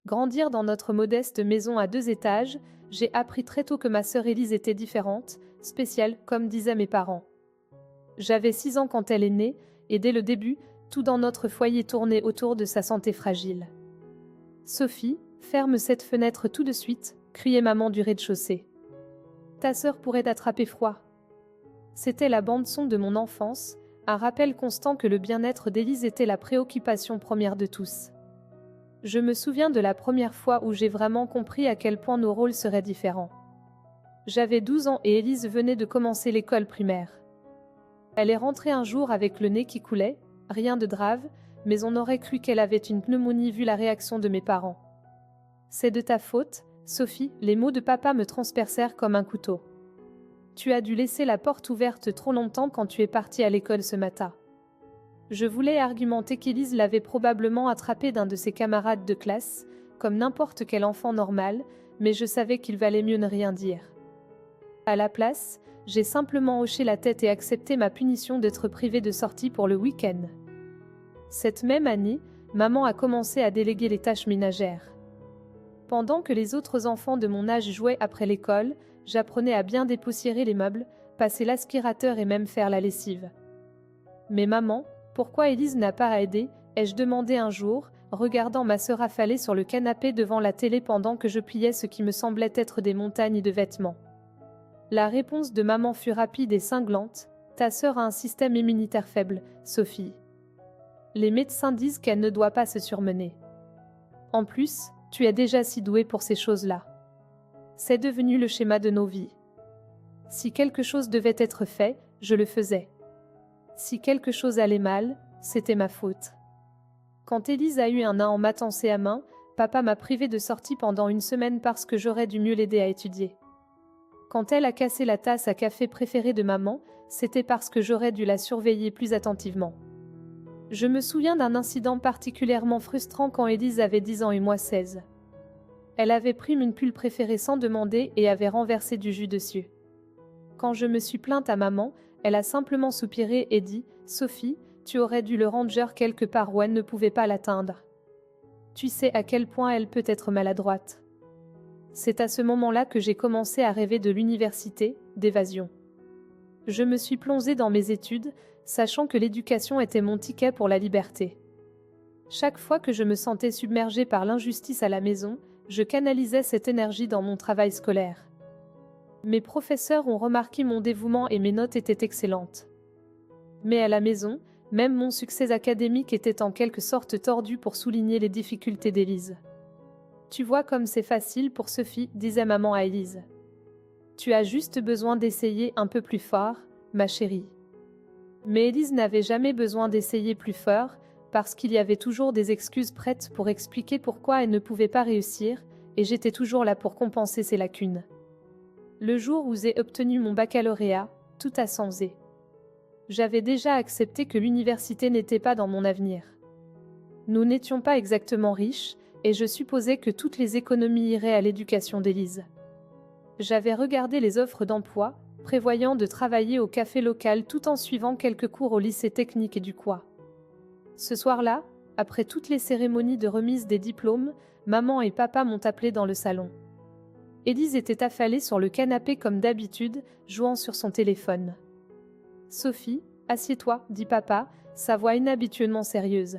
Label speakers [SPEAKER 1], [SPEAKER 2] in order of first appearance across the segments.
[SPEAKER 1] Grandir dans notre modeste maison à 2 étages, j'ai appris très tôt que ma sœur Élise était différente, spéciale, comme disaient mes parents. J'avais 6 ans quand elle est née, et dès le début, tout dans notre foyer tournait autour de sa santé fragile. Sophie, ferme cette fenêtre tout de suite, criait maman du rez-de-chaussée. Ta sœur pourrait attraper froid. C'était la bande-son de mon enfance, un rappel constant que le bien-être d'Élise était la préoccupation première de tous. Je me souviens de la première fois où j'ai vraiment compris à quel point nos rôles seraient différents. J'avais 12 ans et Élise venait de commencer l'école primaire. Elle est rentrée un jour avec le nez qui coulait, rien de grave, mais on aurait cru qu'elle avait une pneumonie vu la réaction de mes parents. C'est de ta faute, Sophie, les mots de papa me transpercèrent comme un couteau. Tu as dû laisser la porte ouverte trop longtemps quand tu es partie à l'école ce matin. Je voulais argumenter qu'Élise l'avait probablement attrapé d'un de ses camarades de classe, comme n'importe quel enfant normal, mais je savais qu'il valait mieux ne rien dire. À la place, j'ai simplement hoché la tête et accepté ma punition d'être privée de sortie pour le week-end. Cette même année, maman a commencé à déléguer les tâches ménagères. Pendant que les autres enfants de mon âge jouaient après l'école, j'apprenais à bien dépoussiérer les meubles, passer l'aspirateur et même faire la lessive. Mais maman, pourquoi Élise n'a pas aidé, ai-je demandé un jour, regardant ma sœur affalée sur le canapé devant la télé pendant que je pliais ce qui me semblait être des montagnes de vêtements. La réponse de maman fut rapide et cinglante. Ta sœur a un système immunitaire faible, Sophie. Les médecins disent qu'elle ne doit pas se surmener. En plus, tu es déjà si douée pour ces choses-là. C'est devenu le schéma de nos vies. Si quelque chose devait être fait, je le faisais. Si quelque chose allait mal, c'était ma faute. Quand Élise a eu un nain en matancé à main, papa m'a privée de sortie pendant une semaine parce que j'aurais dû mieux l'aider à étudier. Quand elle a cassé la tasse à café préférée de maman, c'était parce que j'aurais dû la surveiller plus attentivement. Je me souviens d'un incident particulièrement frustrant quand Élise avait 10 ans et moi 16. Elle avait pris une pull préférée sans demander et avait renversé du jus dessus. Quand je me suis plainte à maman, elle a simplement soupiré et dit « Sophie, tu aurais dû le ranger quelque part où elle ne pouvait pas l'atteindre. Tu sais à quel point elle peut être maladroite. » C'est à ce moment-là que j'ai commencé à rêver de l'université, d'évasion. Je me suis plongée dans mes études, sachant que l'éducation était mon ticket pour la liberté. Chaque fois que je me sentais submergée par l'injustice à la maison, je canalisais cette énergie dans mon travail scolaire. Mes professeurs ont remarqué mon dévouement et mes notes étaient excellentes. Mais à la maison, même mon succès académique était en quelque sorte tordu pour souligner les difficultés d'Élise. Tu vois comme c'est facile pour Sophie, disait maman à Élise. Tu as juste besoin d'essayer un peu plus fort, ma chérie. Mais Élise n'avait jamais besoin d'essayer plus fort, parce qu'il y avait toujours des excuses prêtes pour expliquer pourquoi elle ne pouvait pas réussir, et j'étais toujours là pour compenser ses lacunes. Le jour où j'ai obtenu mon baccalauréat, tout a changé. J'avais déjà accepté que l'université n'était pas dans mon avenir. Nous n'étions pas exactement riches, et je supposais que toutes les économies iraient à l'éducation d'Élise. J'avais regardé les offres d'emploi, prévoyant de travailler au café local tout en suivant quelques cours au lycée technique et du Coin. Ce soir-là, après toutes les cérémonies de remise des diplômes, maman et papa m'ont appelé dans le salon. Élise était affalée sur le canapé comme d'habitude, jouant sur son téléphone. « Sophie, assieds-toi, dit papa, sa voix inhabituellement sérieuse.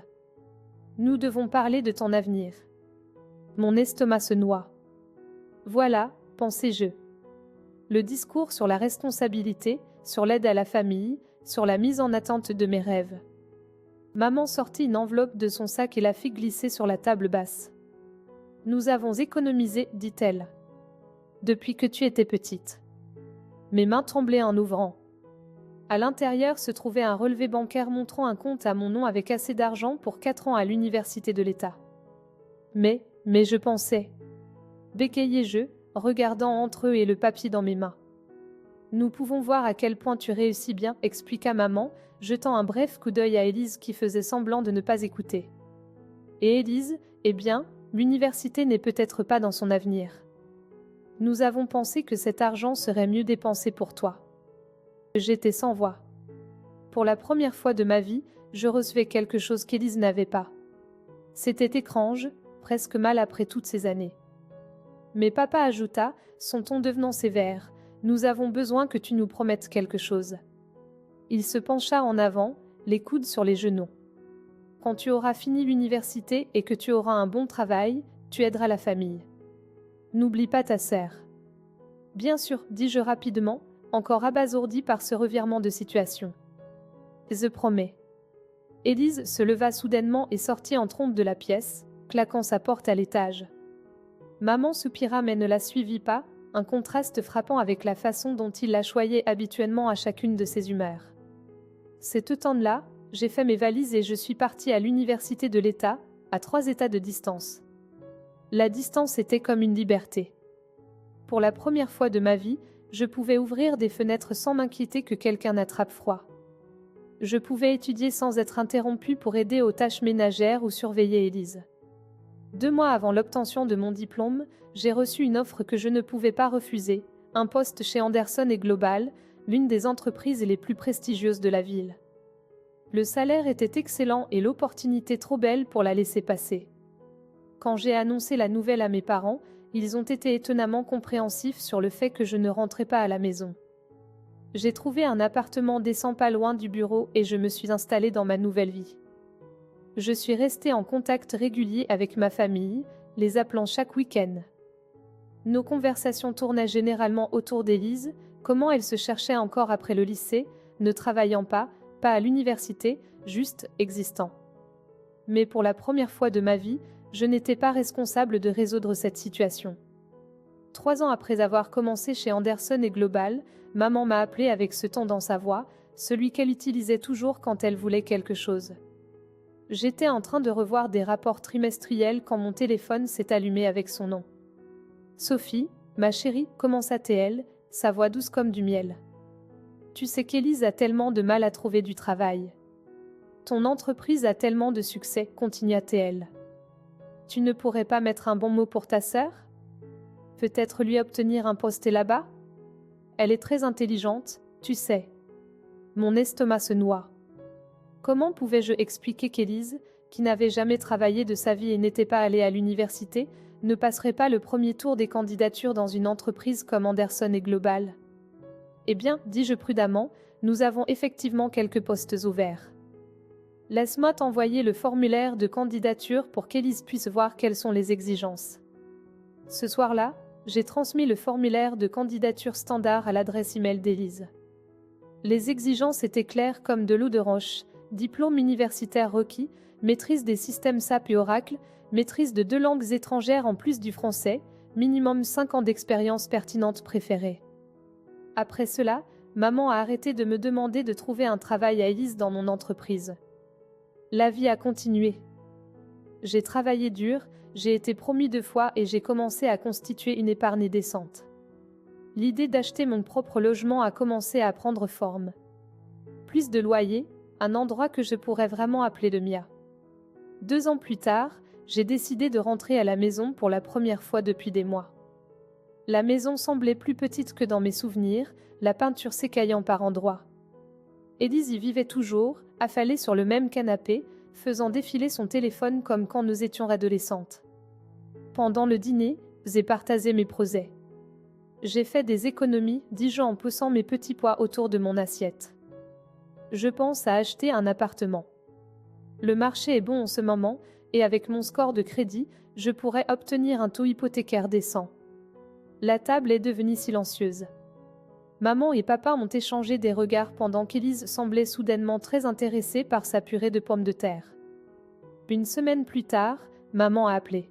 [SPEAKER 1] Nous devons parler de ton avenir. » Mon estomac se noie. Voilà, pensais-je. Le discours sur la responsabilité, sur l'aide à la famille, sur la mise en attente de mes rêves. Maman sortit une enveloppe de son sac et la fit glisser sur la table basse. « Nous avons économisé, dit-elle. Depuis que tu étais petite. » Mes mains tremblaient en ouvrant. À l'intérieur se trouvait un relevé bancaire montrant un compte à mon nom avec assez d'argent pour 4 ans à l'université de l'État. Mais je pensais. Bégayai-je, regardant entre eux et le papier dans mes mains. Nous pouvons voir à quel point tu réussis bien, expliqua maman, jetant un bref coup d'œil à Élise qui faisait semblant de ne pas écouter. Et Élise, eh bien, l'université n'est peut-être pas dans son avenir. Nous avons pensé que cet argent serait mieux dépensé pour toi. J'étais sans voix. Pour la première fois de ma vie, je recevais quelque chose qu'Élise n'avait pas. C'était étrange, presque mal après toutes ces années. Mais papa ajouta, son ton devenant sévère, « Nous avons besoin que tu nous promettes quelque chose. » Il se pencha en avant, les coudes sur les genoux. « Quand tu auras fini l'université et que tu auras un bon travail, tu aideras la famille. N'oublie pas ta sœur. » « Bien sûr, dis-je rapidement, encore abasourdi par ce revirement de situation. « Je promets. » Élise se leva soudainement et sortit en trompe de la pièce, claquant sa porte à l'étage. Maman soupira mais ne la suivit pas, un contraste frappant avec la façon dont il la choyait habituellement à chacune de ses humeurs. Cet automne-là, j'ai fait mes valises et je suis partie à l'université de l'État, à 3 États de distance. La distance était comme une liberté. Pour la première fois de ma vie, je pouvais ouvrir des fenêtres sans m'inquiéter que quelqu'un n'attrape froid. Je pouvais étudier sans être interrompue pour aider aux tâches ménagères ou surveiller Élise. 2 mois avant l'obtention de mon diplôme, j'ai reçu une offre que je ne pouvais pas refuser, un poste chez Anderson et Global, l'une des entreprises les plus prestigieuses de la ville. Le salaire était excellent et l'opportunité trop belle pour la laisser passer. Quand j'ai annoncé la nouvelle à mes parents, ils ont été étonnamment compréhensifs sur le fait que je ne rentrais pas à la maison. J'ai trouvé un appartement décent pas loin du bureau et je me suis installée dans ma nouvelle vie. Je suis restée en contact régulier avec ma famille, les appelant chaque week-end. Nos conversations tournaient généralement autour d'Élise, comment elle se cherchait encore après le lycée, ne travaillant pas à l'université, juste existant. Mais pour la première fois de ma vie, je n'étais pas responsable de résoudre cette situation. 3 ans après avoir commencé chez Anderson et Global, maman m'a appelé avec ce ton dans sa voix, celui qu'elle utilisait toujours quand elle voulait quelque chose. J'étais en train de revoir des rapports trimestriels quand mon téléphone s'est allumé avec son nom. « Sophie, ma chérie, commença-t-elle, sa voix douce comme du miel. Tu sais qu'Élise a tellement de mal à trouver du travail. Ton entreprise a tellement de succès, continua-t-elle. Tu ne pourrais pas mettre un bon mot pour ta sœur? Peut-être lui obtenir un poste là-bas? Elle est très intelligente, tu sais. » Mon estomac se noie. Comment pouvais-je expliquer qu'Élise, qui n'avait jamais travaillé de sa vie et n'était pas allée à l'université, ne passerait pas le premier tour des candidatures dans une entreprise comme Anderson et Global? Eh bien, dis-je prudemment, nous avons effectivement quelques postes ouverts. Laisse-moi t'envoyer le formulaire de candidature pour qu'Élise puisse voir quelles sont les exigences. Ce soir-là, j'ai transmis le formulaire de candidature standard à l'adresse email d'Élise. Les exigences étaient claires comme de l'eau de roche, diplôme universitaire requis, maîtrise des systèmes SAP et Oracle, maîtrise de 2 langues étrangères en plus du français, minimum 5 ans d'expérience pertinente préférée. Après cela, maman a arrêté de me demander de trouver un travail à Élise dans mon entreprise. La vie a continué. J'ai travaillé dur, j'ai été promue 2 fois et j'ai commencé à constituer une épargne décente. L'idée d'acheter mon propre logement a commencé à prendre forme. Plus de loyer, un endroit que je pourrais vraiment appeler le mien. 2 ans plus tard, j'ai décidé de rentrer à la maison pour la première fois depuis des mois. La maison semblait plus petite que dans mes souvenirs, la peinture s'écaillant par endroits. Élise y vivait toujours, affalée sur le même canapé, faisant défiler son téléphone comme quand nous étions adolescentes. Pendant le dîner, j'ai partagé mes projets. J'ai fait des économies, dis-je en poussant mes petits pois autour de mon assiette. Je pense à acheter un appartement. Le marché est bon en ce moment, et avec mon score de crédit, je pourrais obtenir un taux hypothécaire décent. La table est devenue silencieuse. Maman et papa ont échangé des regards pendant qu'Élise semblait soudainement très intéressée par sa purée de pommes de terre. Une semaine plus tard, maman a appelé.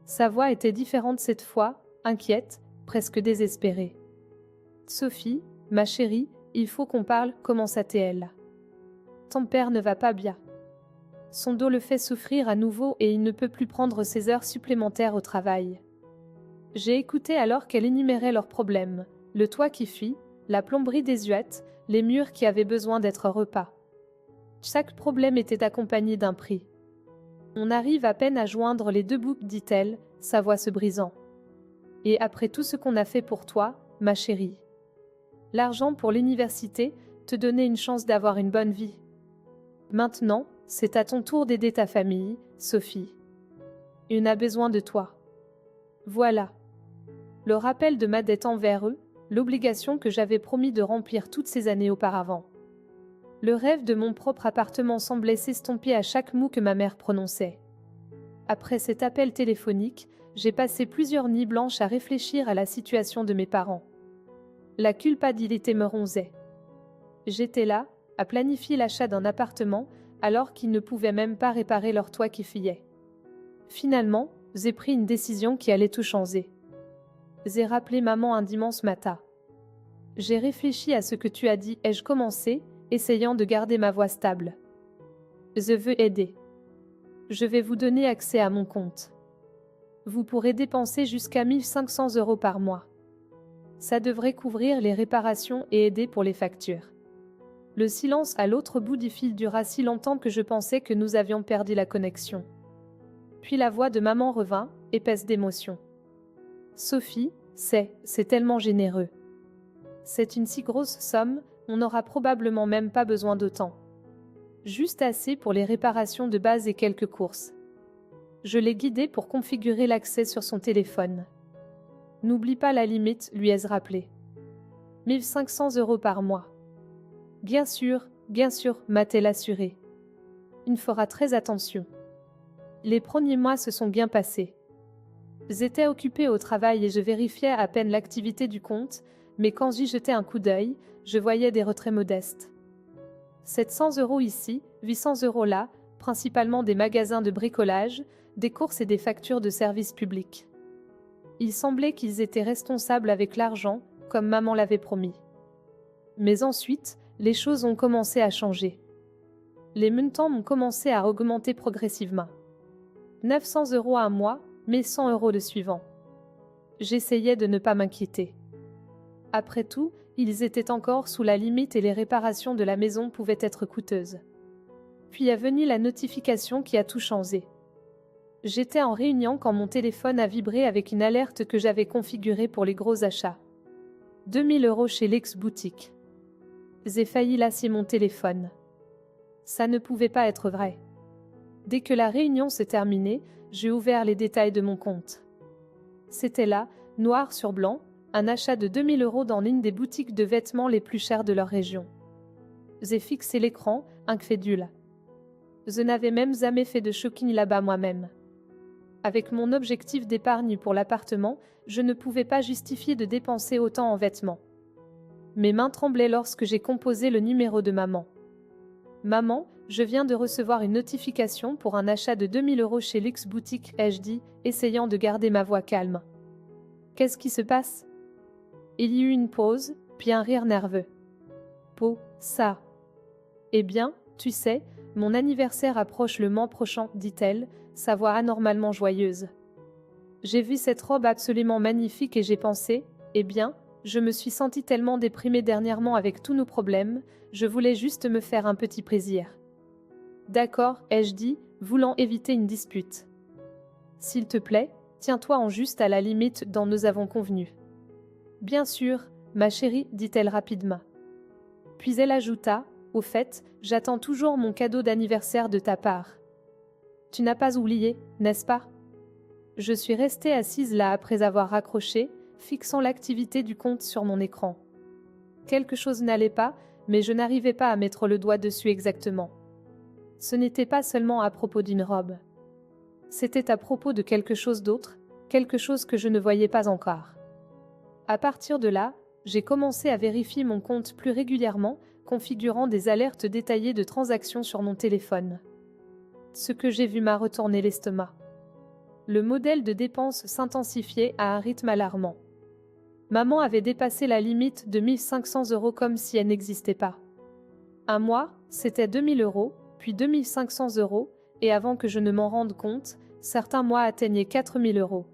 [SPEAKER 1] Sa voix était différente cette fois, inquiète, presque désespérée. « Sophie, ma chérie, il faut qu'on parle, commença-t-elle. Ton père ne va pas bien. Son dos le fait souffrir à nouveau et il ne peut plus prendre ses heures supplémentaires au travail. » J'ai écouté alors qu'elle énumérait leurs problèmes, le toit qui fuit, la plomberie désuète, les murs qui avaient besoin d'être repeints. Chaque problème était accompagné d'un prix. « On arrive à peine à joindre les 2 bouts, dit-elle, sa voix se brisant. Et après tout ce qu'on a fait pour toi, ma chérie. L'argent pour l'université, te donner une chance d'avoir une bonne vie. Maintenant, c'est à ton tour d'aider ta famille, Sophie. » Il a besoin de toi. Voilà. Le rappel de ma dette envers eux, l'obligation que j'avais promis de remplir toutes ces années auparavant. Le rêve de mon propre appartement semblait s'estomper à chaque mot que ma mère prononçait. Après cet appel téléphonique, j'ai passé plusieurs nuits blanches à réfléchir à la situation de mes parents. La culpabilité me ronzait. J'étais là, à planifier l'achat d'un appartement, alors qu'ils ne pouvaient même pas réparer leur toit qui fuyait. Finalement, j'ai pris une décision qui allait tout changer. J'ai rappelé maman un dimanche matin. J'ai réfléchi à ce que tu as dit, ai-je commencé, essayant de garder ma voix stable. Je veux aider. Je vais vous donner accès à mon compte. Vous pourrez dépenser jusqu'à 1 500 € par mois. Ça devrait couvrir les réparations et aider pour les factures. Le silence à l'autre bout du fil dura si longtemps que je pensais que nous avions perdu la connexion. Puis la voix de maman revint, épaisse d'émotion. Sophie, c'est tellement généreux. C'est une si grosse somme, on n'aura probablement même pas besoin d'autant. Juste assez pour les réparations de base et quelques courses. Je l'ai guidé pour configurer l'accès sur son téléphone. N'oublie pas la limite, lui ai-je rappelé. 1 500 € par mois. Bien sûr, m'a-t-elle assuré. Il fera très attention. Les premiers mois se sont bien passés. J'étais occupée au travail et je vérifiais à peine l'activité du compte, mais quand j'y jetais un coup d'œil, je voyais des retraits modestes. 700 € ici, 800 € là, principalement des magasins de bricolage, des courses et des factures de services publics. Il semblait qu'ils étaient responsables avec l'argent, comme maman l'avait promis. Mais ensuite, les choses ont commencé à changer. Les montants ont commencé à augmenter progressivement. 900 € un mois, mais 100 € le suivant. J'essayais de ne pas m'inquiéter. Après tout, ils étaient encore sous la limite et les réparations de la maison pouvaient être coûteuses. Puis est venue la notification qui a tout changé. J'étais en réunion quand mon téléphone a vibré avec une alerte que j'avais configurée pour les gros achats. 2000 € chez l'ex-boutique. J'ai failli lasser mon téléphone. Ça ne pouvait pas être vrai. Dès que la réunion s'est terminée, j'ai ouvert les détails de mon compte. C'était là, noir sur blanc, un achat de 2000 € dans l'une des boutiques de vêtements les plus chères de leur région. J'ai fixé l'écran, incrédule. Je n'avais même jamais fait de shopping là-bas moi-même. Avec mon objectif d'épargne pour l'appartement, je ne pouvais pas justifier de dépenser autant en vêtements. Mes mains tremblaient lorsque j'ai composé le numéro de maman. Maman, je viens de recevoir une notification pour un achat de 2000 € chez Luxe Boutique, ai-je dit, essayant de garder ma voix calme. Qu'est-ce qui se passe? Il y eut une pause, puis un rire nerveux. Ça. Eh bien, tu sais, mon anniversaire approche le mois prochain, dit-elle, sa voix anormalement joyeuse. J'ai vu cette robe absolument magnifique et j'ai pensé, eh bien, je me suis sentie tellement déprimée dernièrement avec tous nos problèmes, je voulais juste me faire un petit plaisir. D'accord, ai-je dit, voulant éviter une dispute. S'il te plaît, tiens-toi en juste à la limite dont nous avons convenu. Bien sûr, ma chérie, dit-elle rapidement. Puis elle ajouta, au fait, j'attends toujours mon cadeau d'anniversaire de ta part. Tu n'as pas oublié, n'est-ce pas? Je suis restée assise là après avoir raccroché, fixant l'activité du compte sur mon écran. Quelque chose n'allait pas, mais je n'arrivais pas à mettre le doigt dessus exactement. Ce n'était pas seulement à propos d'une robe. C'était à propos de quelque chose d'autre, quelque chose que je ne voyais pas encore. À partir de là, j'ai commencé à vérifier mon compte plus régulièrement, configurant des alertes détaillées de transactions sur mon téléphone. Ce que j'ai vu m'a retourné l'estomac. Le modèle de dépenses s'intensifiait à un rythme alarmant. Maman avait dépassé la limite de 1 500 € comme si elle n'existait pas. Un mois, c'était 2000 €, puis 2 500 €, et avant que je ne m'en rende compte, certains mois atteignaient 4000 €.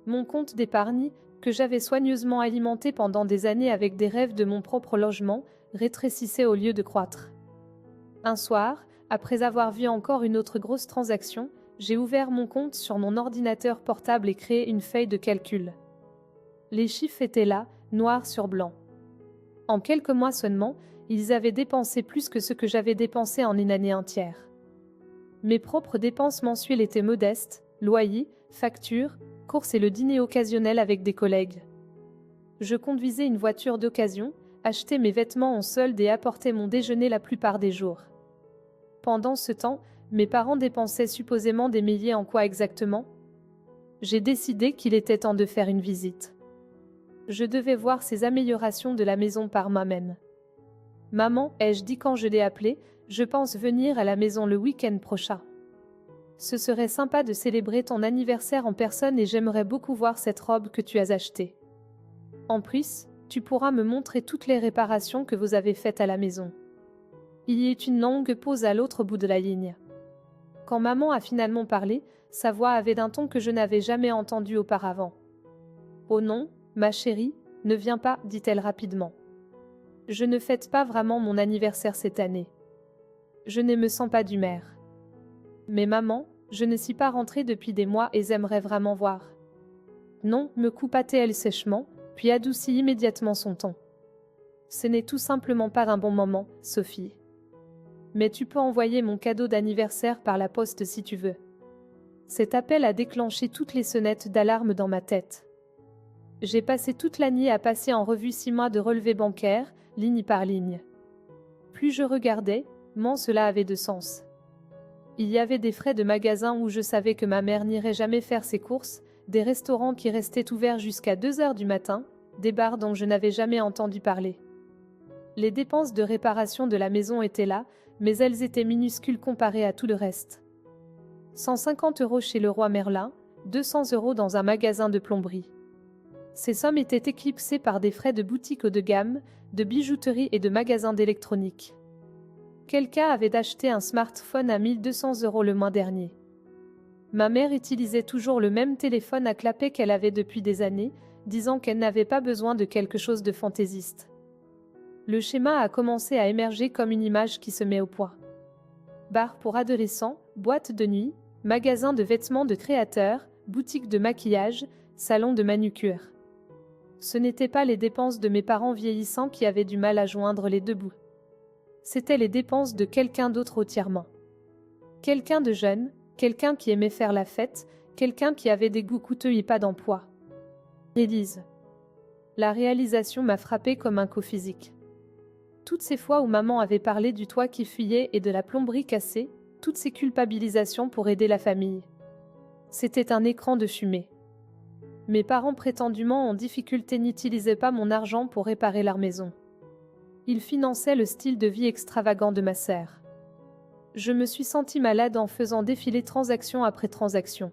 [SPEAKER 1] Mon compte d'épargne, que j'avais soigneusement alimenté pendant des années avec des rêves de mon propre logement, rétrécissait au lieu de croître. Un soir, après avoir vu encore une autre grosse transaction, j'ai ouvert mon compte sur mon ordinateur portable et créé une feuille de calcul. Les chiffres étaient là, noir sur blanc. En quelques mois seulement, ils avaient dépensé plus que ce que j'avais dépensé en une année entière. Mes propres dépenses mensuelles étaient modestes, loyer, factures, courses et le dîner occasionnel avec des collègues. Je conduisais une voiture d'occasion, achetais mes vêtements en solde et apportais mon déjeuner la plupart des jours. Pendant ce temps, mes parents dépensaient supposément des milliers en quoi exactement ? J'ai décidé qu'il était temps de faire une visite. Je devais voir ces améliorations de la maison par moi-même. Maman, ai-je dit quand je l'ai appelée, je pense venir à la maison le week-end prochain. Ce serait sympa de célébrer ton anniversaire en personne et j'aimerais beaucoup voir cette robe que tu as achetée. En plus, tu pourras me montrer toutes les réparations que vous avez faites à la maison. Il y eut une longue pause à l'autre bout de la ligne. Quand maman a finalement parlé, sa voix avait d'un ton que je n'avais jamais entendu auparavant. « Oh non, ma chérie, ne viens pas, dit-elle rapidement. Je ne fête pas vraiment mon anniversaire cette année. Je ne me sens pas d'humeur. Mais maman, je ne suis pas rentrée depuis des mois et j'aimerais vraiment voir. » Non, me coupa-t-elle sèchement, puis adoucit immédiatement son ton. Ce n'est tout simplement pas un bon moment, Sophie. Mais tu peux envoyer mon cadeau d'anniversaire par la poste si tu veux. Cet appel a déclenché toutes les sonnettes d'alarme dans ma tête. J'ai passé toute la nuit à passer en revue 6 mois de relevés bancaires, ligne par ligne. Plus je regardais, moins cela avait de sens. Il y avait des frais de magasin où je savais que ma mère n'irait jamais faire ses courses, des restaurants qui restaient ouverts jusqu'à 2 heures du matin, des bars dont je n'avais jamais entendu parler. Les dépenses de réparation de la maison étaient là, mais elles étaient minuscules comparées à tout le reste. 150 € chez Leroy Merlin, 200 € dans un magasin de plomberie. Ces sommes étaient éclipsées par des frais de boutique haut de gamme, de bijouterie et de magasins d'électronique. Quelqu'un avait acheté un smartphone à 1 200 € le mois dernier. Ma mère utilisait toujours le même téléphone à clapet qu'elle avait depuis des années, disant qu'elle n'avait pas besoin de quelque chose de fantaisiste. Le schéma a commencé à émerger comme une image qui se met au point. Bar pour adolescents, boîte de nuit, magasin de vêtements de créateurs, boutique de maquillage, salon de manucure. Ce n'étaient pas les dépenses de mes parents vieillissants qui avaient du mal à joindre les deux bouts. C'étaient les dépenses de quelqu'un d'autre au tiers-main. Quelqu'un de jeune, quelqu'un qui aimait faire la fête, quelqu'un qui avait des goûts coûteux et pas d'emploi. Élise. La réalisation m'a frappée comme un coup physique. Toutes ces fois où maman avait parlé du toit qui fuyait et de la plomberie cassée, toutes ces culpabilisations pour aider la famille. C'était un écran de fumée. Mes parents prétendument en difficulté n'utilisaient pas mon argent pour réparer leur maison. Ils finançaient le style de vie extravagant de ma sœur. Je me suis sentie malade en faisant défiler transaction après transaction.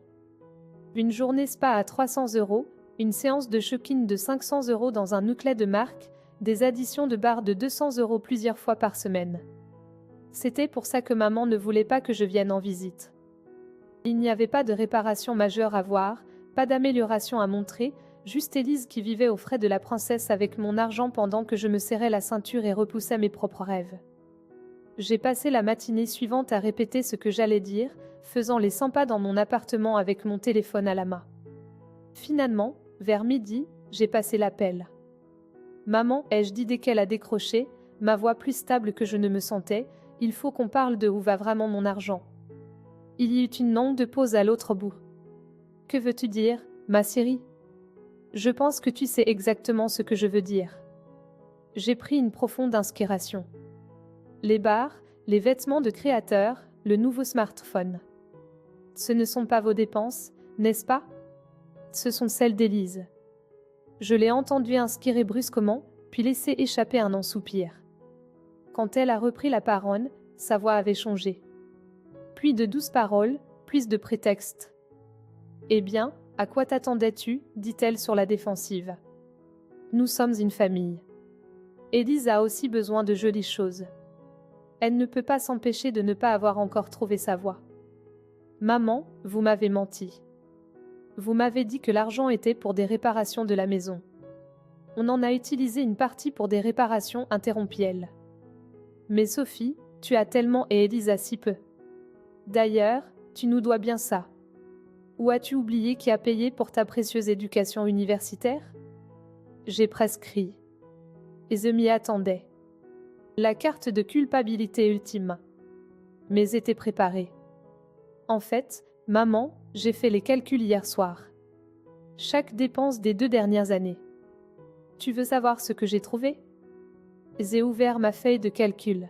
[SPEAKER 1] Une journée spa à 300 €, une séance de shopping de 500 € dans un outlet de marque, des additions de bar de 200 € plusieurs fois par semaine. C'était pour ça que maman ne voulait pas que je vienne en visite. Il n'y avait pas de réparation majeure à voir, pas d'amélioration à montrer, juste Élise qui vivait aux frais de la princesse avec mon argent pendant que je me serrais la ceinture et repoussais mes propres rêves. J'ai passé la matinée suivante à répéter ce que j'allais dire, faisant les 100 pas dans mon appartement avec mon téléphone à la main. Finalement, vers midi, j'ai passé l'appel. Maman, ai-je dit dès qu'elle a décroché, ma voix plus stable que je ne me sentais, il faut qu'on parle de où va vraiment mon argent. Il y eut une longue pause à l'autre bout. Que veux-tu dire, ma chérie ? Je pense que tu sais exactement ce que je veux dire. J'ai pris une profonde inspiration. Les bars, les vêtements de créateurs, le nouveau smartphone. Ce ne sont pas vos dépenses, n'est-ce pas ? Ce sont celles d'Élise. Je l'ai entendue inspirer brusquement, puis laisser échapper un long soupir. Quand elle a repris la parole, sa voix avait changé. Puis de douces paroles, plus de prétextes. « Eh bien, à quoi t'attendais-tu » dit-elle sur la défensive. « Nous sommes une famille. Élise a aussi besoin de jolies choses. Elle ne peut pas s'empêcher de ne pas avoir encore trouvé sa voie. Maman, vous m'avez menti. Vous m'avez dit que l'argent était pour des réparations de la maison. On en a utilisé une partie pour des réparations, interrompit-elle. Mais Sophie, tu as tellement et Élise a si peu. D'ailleurs, tu nous dois bien ça. Ou as-tu oublié qui a payé pour ta précieuse éducation universitaire ? J'ai presque ri. Et je m'y attendais. La carte de culpabilité ultime. Mais était préparée. En fait, Maman, j'ai fait les calculs hier soir. Chaque dépense des 2 dernières années. Tu veux savoir ce que j'ai trouvé? J'ai ouvert ma feuille de calcul.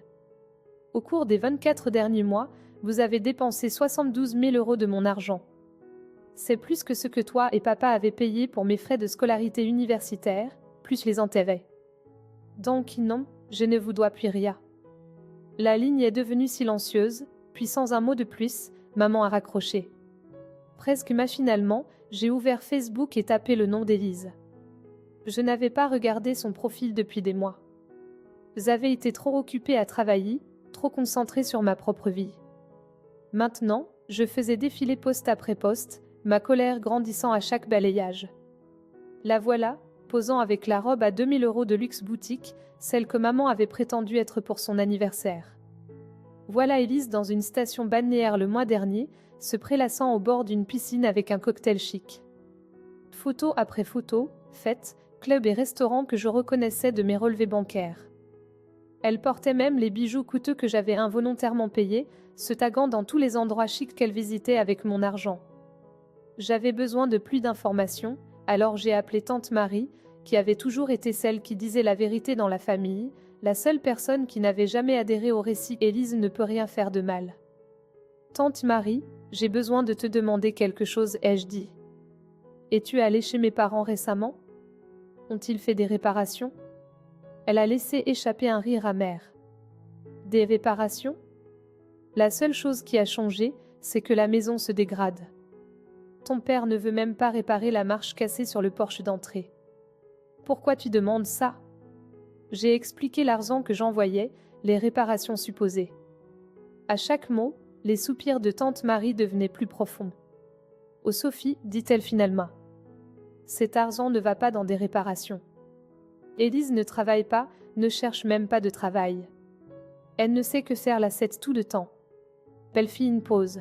[SPEAKER 1] Au cours des 24 derniers mois, vous avez dépensé 72 000 € de mon argent. C'est plus que ce que toi et papa avez payé pour mes frais de scolarité universitaire, plus les intérêts. Donc non, je ne vous dois plus rien. La ligne est devenue silencieuse, puis sans un mot de plus, maman a raccroché. Presque machinalement, j'ai ouvert Facebook et tapé le nom d'Élise. Je n'avais pas regardé son profil depuis des mois. J'avais été trop occupée à travailler, trop concentrée sur ma propre vie. Maintenant, je faisais défiler poste après poste, ma colère grandissant à chaque balayage. La voilà, posant avec la robe à 2000 € de luxe boutique, celle que maman avait prétendu être pour son anniversaire. Voilà Élise dans une station balnéaire le mois dernier, se prélassant au bord d'une piscine avec un cocktail chic. Photo après photo, fêtes, clubs et restaurants que je reconnaissais de mes relevés bancaires. Elle portait même les bijoux coûteux que j'avais involontairement payés, se taguant dans tous les endroits chics qu'elle visitait avec mon argent. J'avais besoin de plus d'informations, alors j'ai appelé Tante Marie, qui avait toujours été celle qui disait la vérité dans la famille, la seule personne qui n'avait jamais adhéré au récit « Élise ne peut rien faire de mal ». Tante Marie, j'ai besoin de te demander quelque chose, ai-je dit. Es-tu allée chez mes parents récemment? Ont-ils fait des réparations? Elle a laissé échapper un rire amer. Des réparations? La seule chose qui a changé, c'est que la maison se dégrade. Ton père ne veut même pas réparer la marche cassée sur le porche d'entrée. Pourquoi tu demandes ça? J'ai expliqué l'argent que j'envoyais, les réparations supposées. À chaque mot, les soupirs de tante Marie devenaient plus profonds. Oh Sophie, dit-elle finalement. Cet argent ne va pas dans des réparations. Élise ne travaille pas, ne cherche même pas de travail. Elle ne sait que faire la cède tout le temps. Elle fit une pause.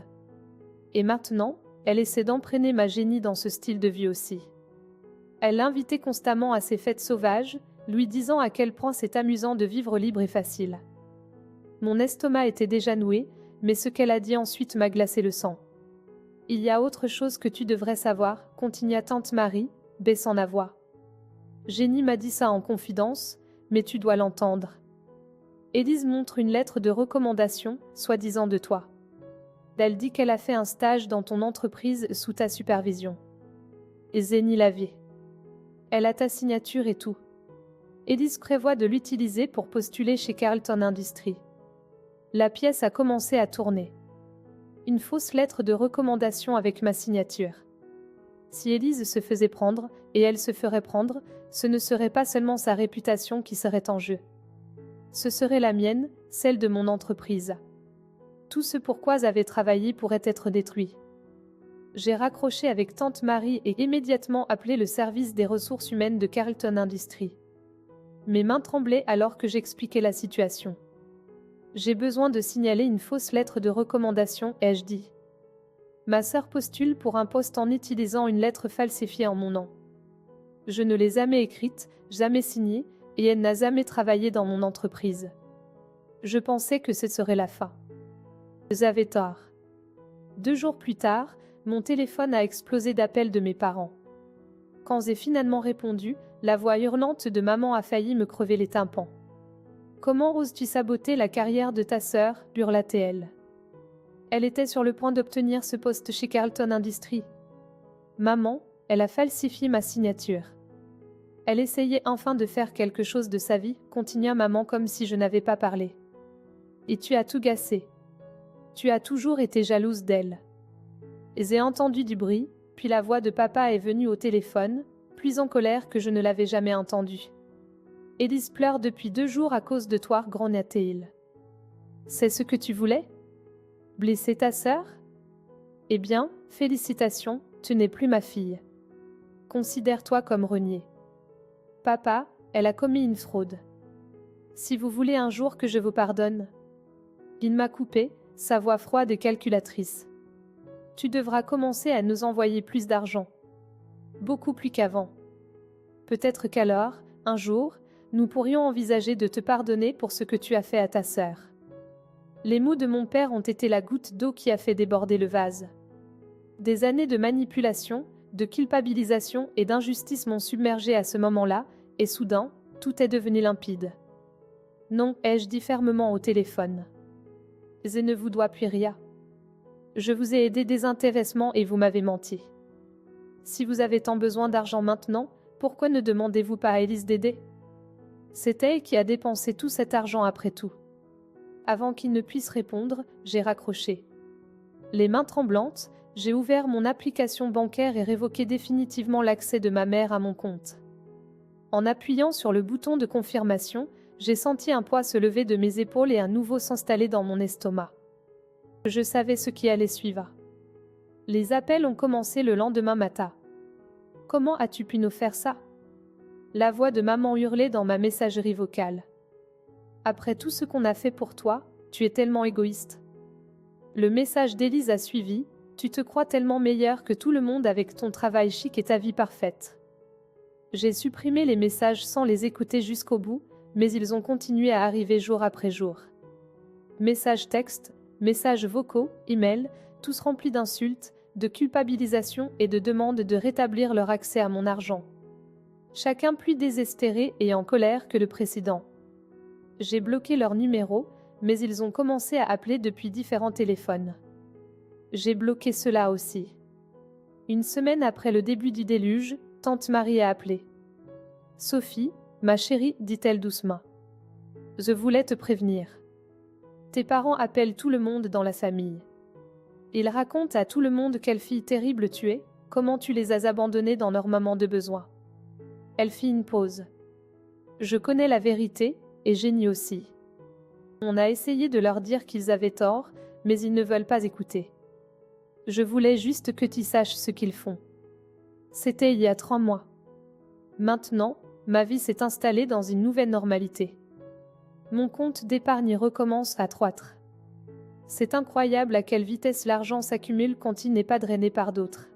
[SPEAKER 1] Et maintenant, elle essaie d'entraîner ma génie dans ce style de vie aussi. Elle l'invitait constamment à ses fêtes sauvages, lui disant à quel point c'est amusant de vivre libre et facile. Mon estomac était déjà noué, mais ce qu'elle a dit ensuite m'a glacé le sang. Il y a autre chose que tu devrais savoir, continua tante Marie, baissant la voix. Génie m'a dit ça en confidence, mais tu dois l'entendre. Élise montre une lettre de recommandation, soi-disant de toi. Elle dit qu'elle a fait un stage dans ton entreprise sous ta supervision. Et Zénie l'avait. Elle a ta signature et tout. Élise prévoit de l'utiliser pour postuler chez Carlton Industries. La pièce a commencé à tourner. Une fausse lettre de recommandation avec ma signature. Si Élise se faisait prendre, et elle se ferait prendre, ce ne serait pas seulement sa réputation qui serait en jeu. Ce serait la mienne, celle de mon entreprise. Tout ce pourquoi j'avais travaillé pourrait être détruit. J'ai raccroché avec tante Marie et immédiatement appelé le service des ressources humaines de Carlton Industries. Mes mains tremblaient alors que j'expliquais la situation. J'ai besoin de signaler une fausse lettre de recommandation, ai-je dit. Ma sœur postule pour un poste en utilisant une lettre falsifiée en mon nom. Je ne l'ai jamais écrite, jamais signée, et elle n'a jamais travaillé dans mon entreprise. Je pensais que ce serait la fin. J'avais tort. 2 jours plus tard, mon téléphone a explosé d'appels de mes parents. Quand j'ai finalement répondu, la voix hurlante de maman a failli me crever les tympans. « Comment oses-tu saboter la carrière de ta sœur » hurla-t-elle. Elle était sur le point d'obtenir ce poste chez Carlton Industries. Maman, elle a falsifié ma signature. Elle essayait enfin de faire quelque chose de sa vie, continua maman comme si je n'avais pas parlé. Et tu as tout gâché. Tu as toujours été jalouse d'elle. J'ai entendu du bruit, puis la voix de papa est venue au téléphone, plus en colère que je ne l'avais jamais entendue. Élise pleure depuis 2 jours à cause de toi, grogna-t-il. C'est ce que tu voulais? Blesser ta sœur? Eh bien, félicitations, tu n'es plus ma fille. Considère-toi comme renié. Papa, elle a commis une fraude. Si vous voulez un jour que je vous pardonne. Il m'a coupé, sa voix froide et calculatrice. Tu devras commencer à nous envoyer plus d'argent. Beaucoup plus qu'avant. Peut-être qu'alors, un jour, nous pourrions envisager de te pardonner pour ce que tu as fait à ta sœur. Les mots de mon père ont été la goutte d'eau qui a fait déborder le vase. Des années de manipulation, de culpabilisation et d'injustice m'ont submergé à ce moment-là, et soudain, tout est devenu limpide. Non, ai-je dit fermement au téléphone. Je ne vous dois plus rien. Je vous ai aidé désintéressement et vous m'avez menti. Si vous avez tant besoin d'argent maintenant, pourquoi ne demandez-vous pas à Élise d'aider? C'est elle qui a dépensé tout cet argent après tout. Avant qu'il ne puisse répondre, j'ai raccroché. Les mains tremblantes, j'ai ouvert mon application bancaire et révoqué définitivement l'accès de ma mère à mon compte. En appuyant sur le bouton de confirmation, j'ai senti un poids se lever de mes épaules et un nouveau s'installer dans mon estomac. Je savais ce qui allait suivre. Les appels ont commencé le lendemain matin. Comment as-tu pu nous faire ça? La voix de maman hurlait dans ma messagerie vocale. Après tout ce qu'on a fait pour toi, tu es tellement égoïste. Le message d'Élise a suivi, tu te crois tellement meilleur que tout le monde avec ton travail chic et ta vie parfaite. J'ai supprimé les messages sans les écouter jusqu'au bout, mais ils ont continué à arriver jour après jour. Messages textes, messages vocaux, emails, tous remplis d'insultes, de culpabilisation et de demandes de rétablir leur accès à mon argent. Chacun plus désespéré et en colère que le précédent. J'ai bloqué leur numéro, mais ils ont commencé à appeler depuis différents téléphones. J'ai bloqué cela aussi. Une semaine après le début du déluge, tante Marie a appelé. « Sophie, ma chérie, dit-elle doucement. Je voulais te prévenir. Tes parents appellent tout le monde dans la famille. Ils racontent à tout le monde quelle fille terrible tu es, comment tu les as abandonnés dans leur moment de besoin. » Elle fit une pause. Je connais la vérité, et Jenny aussi. On a essayé de leur dire qu'ils avaient tort, mais ils ne veulent pas écouter. Je voulais juste que tu saches ce qu'ils font. C'était il y a 3 mois. Maintenant, ma vie s'est installée dans une nouvelle normalité. Mon compte d'épargne recommence à croître. C'est incroyable à quelle vitesse l'argent s'accumule quand il n'est pas drainé par d'autres.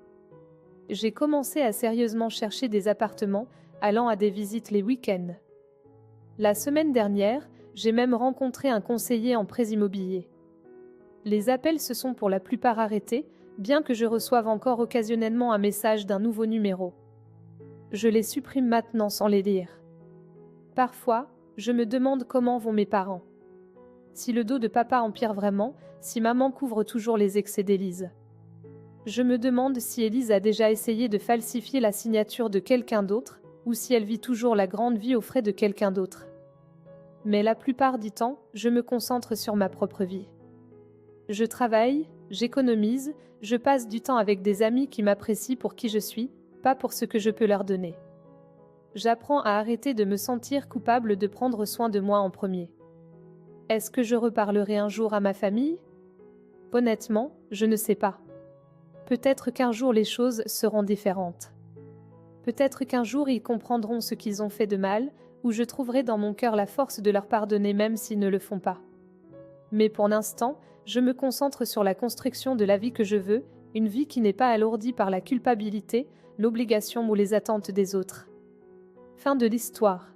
[SPEAKER 1] J'ai commencé à sérieusement chercher des appartements, allant à des visites les week-ends. La semaine dernière, j'ai même rencontré un conseiller en prêts immobiliers. Les appels se sont pour la plupart arrêtés, bien que je reçoive encore occasionnellement un message d'un nouveau numéro. Je les supprime maintenant sans les lire. Parfois, je me demande comment vont mes parents. Si le dos de papa empire vraiment, si maman couvre toujours les excès d'Élise. Je me demande si Élise a déjà essayé de falsifier la signature de quelqu'un d'autre, ou si elle vit toujours la grande vie aux frais de quelqu'un d'autre. Mais la plupart du temps, je me concentre sur ma propre vie. Je travaille, j'économise, je passe du temps avec des amis qui m'apprécient pour qui je suis, pas pour ce que je peux leur donner. J'apprends à arrêter de me sentir coupable de prendre soin de moi en premier. Est-ce que je reparlerai un jour à ma famille? Honnêtement, je ne sais pas. Peut-être qu'un jour les choses seront différentes. Peut-être qu'un jour ils comprendront ce qu'ils ont fait de mal, ou je trouverai dans mon cœur la force de leur pardonner même s'ils ne le font pas. Mais pour l'instant, je me concentre sur la construction de la vie que je veux, une vie qui n'est pas alourdie par la culpabilité, l'obligation ou les attentes des autres. Fin de l'histoire.